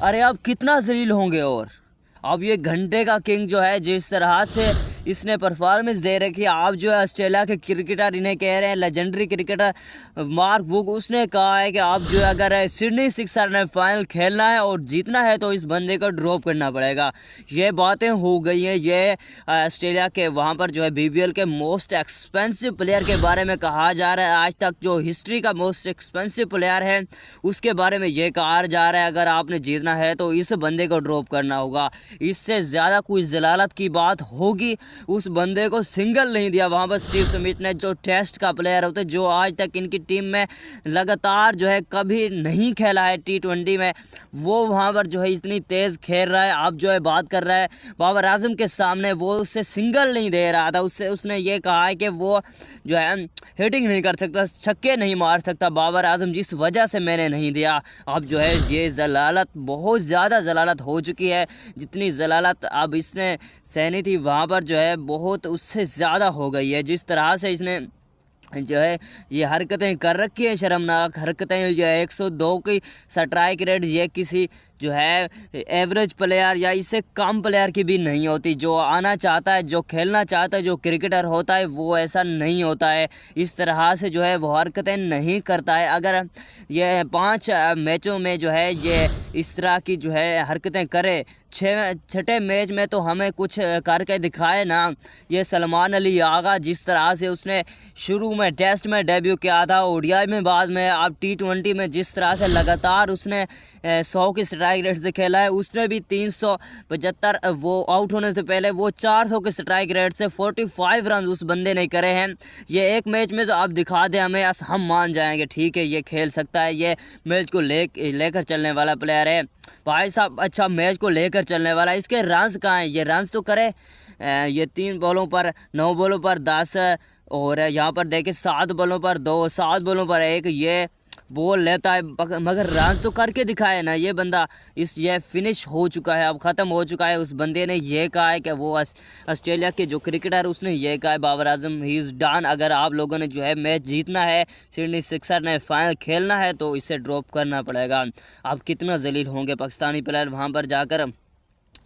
अरे अब कितना जलील होंगे। और अब ये घंटे का किंग जो है जिस तरह से इसने परफॉर्मेंस दे रखी है, आप जो है ऑस्ट्रेलिया के क्रिकेटर इन्हें कह रहे हैं लेजेंडरी क्रिकेटर मार्क वुड, उसने कहा है कि आप जो है अगर सिडनी सिक्सर ने फाइनल खेलना है और जीतना है तो इस बंदे को ड्रॉप करना पड़ेगा। ये बातें हो गई हैं। ये ऑस्ट्रेलिया के वहाँ पर जो है BBL के मोस्ट एक्सपेंसिव प्लेयर के बारे में कहा जा रहा है। आज तक जो हिस्ट्री का मोस्ट एक्सपेंसिव प्लेयर है उसके बारे में ये कहा जा रहा है अगर आपने जीतना है तो इस बंदे को ड्रॉप करना होगा। इससे ज़्यादा कोई जलालत की बात होगी। उस बंदे को सिंगल नहीं दिया वहाँ पर स्टीव स्मिथ ने, जो टेस्ट का प्लेयर होते जो आज तक इनकी टीम में लगातार जो है कभी नहीं खेला है T20 में, वो वहाँ पर जो है इतनी तेज़ खेल रहा है। अब जो है बात कर रहा है बाबर आजम के सामने, वो उससे सिंगल नहीं दे रहा था। उसने ये कहा है कि वो जो है हिटिंग नहीं कर सकता, छक्के नहीं मार सकता बाबर आजम, जिस वजह से मैंने नहीं दिया। अब जो है ये जलालत, बहुत ज़्यादा जलालत हो चुकी है। जितनी जलालत अब इसने सहनी थी वहाँ पर जो है बहुत उससे ज़्यादा हो गई है। जिस तरह से इसने जो है ये हरकतें कर रखी है, शर्मनाक हरकतें, जो है 102 की स्ट्राइक रेट ये किसी जो है एवरेज प्लेयर या इससे कम प्लेयर की भी नहीं होती। जो आना चाहता है, जो खेलना चाहता है, जो क्रिकेटर होता है वो ऐसा नहीं होता है। इस तरह से जो है वो हरकतें नहीं करता है। अगर ये 5 मैचों में जो है ये इस तरह की जो है हरकतें करे, छठे मैच में तो हमें कुछ करके दिखाए ना। ये सलमान अली आगा, जिस तरह से उसने शुरू में टेस्ट में डेब्यू किया था, ODI में, बाद में अब T20 में जिस तरह से लगातार उसने 100 की स्ट्राइक रेट से खेला है, उसने भी 375 वो आउट होने से पहले वो 400 के स्ट्राइक रेट से 45 रन उस बंदे ने करे हैं। ये एक मैच में तो आप दिखा दें हमें, हम मान जाएंगे ठीक है ये खेल सकता है, ये मैच को लेकर चलने वाला प्लेयर है भाई साहब। अच्छा, मैच को लेकर चलने वाला, इसके रन्स कहाँ हैं? ये रन्स तो करे, ये 3 बॉलों पर 9 बॉलों पर 10 और यहाँ पर देखे 7 बॉलों पर 2, 7 बॉलों पर 1 ये बॉल लेता है, मगर रन तो करके दिखाए ना ये बंदा। ये फिनिश हो चुका है, अब ख़त्म हो चुका है। उस बंदे ने ये कहा है कि वो ऑस्ट्रेलिया के जो क्रिकेटर उसने ये कहा है Babar Azam he is done. अगर आप लोगों ने जो है मैच जीतना है, सिडनी सिक्सर ने फाइनल खेलना है तो इसे ड्रॉप करना पड़ेगा। अब कितना जलील होंगे पाकिस्तानी प्लेयर वहाँ पर जाकर।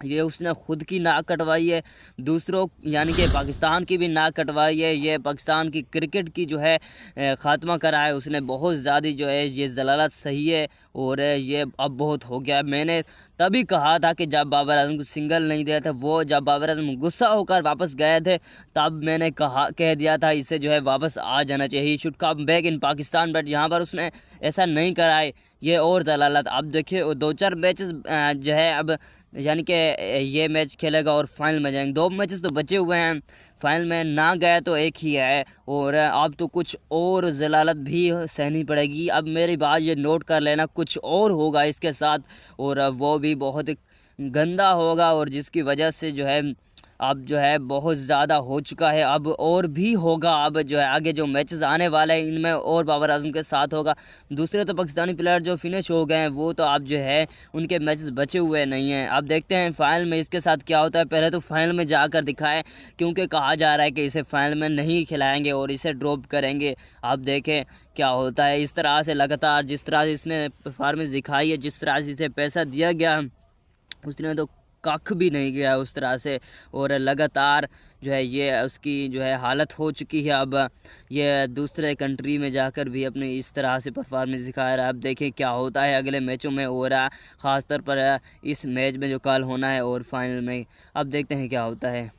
ये उसने खुद की नाक कटवाई है, दूसरों यानी कि पाकिस्तान की भी नाक कटवाई है। ये पाकिस्तान की क्रिकेट की जो है ख़ात्मा करा है उसने। बहुत ज़्यादा जो है ये जलालत सही है और ये अब बहुत हो गया। मैंने तभी कहा था कि जब बाबर आजम को सिंगल नहीं दिया था, वो जब बाबर आजम गुस्सा होकर वापस गए थे तब मैंने कह दिया था इसे जो है वापस आ जाना चाहिए, should come back in Pakistan. But यहाँ पर उसने ऐसा नहीं करा है, ये और जलालत। अब देखिए 2-4 मैचेस जो है अब यानी कि ये मैच खेलेगा और फाइनल में जाएंगे। 2 मैचेस तो बचे हुए हैं, फाइनल में ना गए तो एक ही है और अब तो कुछ और जलालत भी सहनी पड़ेगी। अब मेरी बात ये नोट कर लेना, कुछ और होगा इसके साथ और वो भी बहुत गंदा होगा और जिसकी वजह से जो है अब जो है बहुत ज़्यादा हो चुका है, अब और भी होगा। अब जो है आगे जो मैचेस आने वाले हैं इनमें और बाबर आजम के साथ होगा। दूसरे तो पाकिस्तानी प्लेयर जो फिनिश हो गए हैं वो तो अब जो है उनके मैचेस बचे हुए नहीं हैं। अब देखते हैं फाइनल में इसके साथ क्या होता है। पहले तो फाइनल में जाकर दिखाएं, क्योंकि कहा जा रहा है कि इसे फाइनल में नहीं खिलाएंगे और इसे ड्रॉप करेंगे। अब देखें क्या होता है। इस तरह से लगातार जिस तरह से इसने परफॉर्मेंस दिखाई है, जिस तरह से इसे पैसा दिया गया उसने तो कख भी नहीं गया उस तरह से और लगातार जो है ये उसकी जो है हालत हो चुकी है। अब ये दूसरे कंट्री में जाकर भी अपने इस तरह से परफॉर्मेंस दिखा रहा है। अब देखें क्या होता है अगले मैचों में और ख़ास तौर पर इस मैच में जो कल होना है और फाइनल में। अब देखते हैं क्या होता है।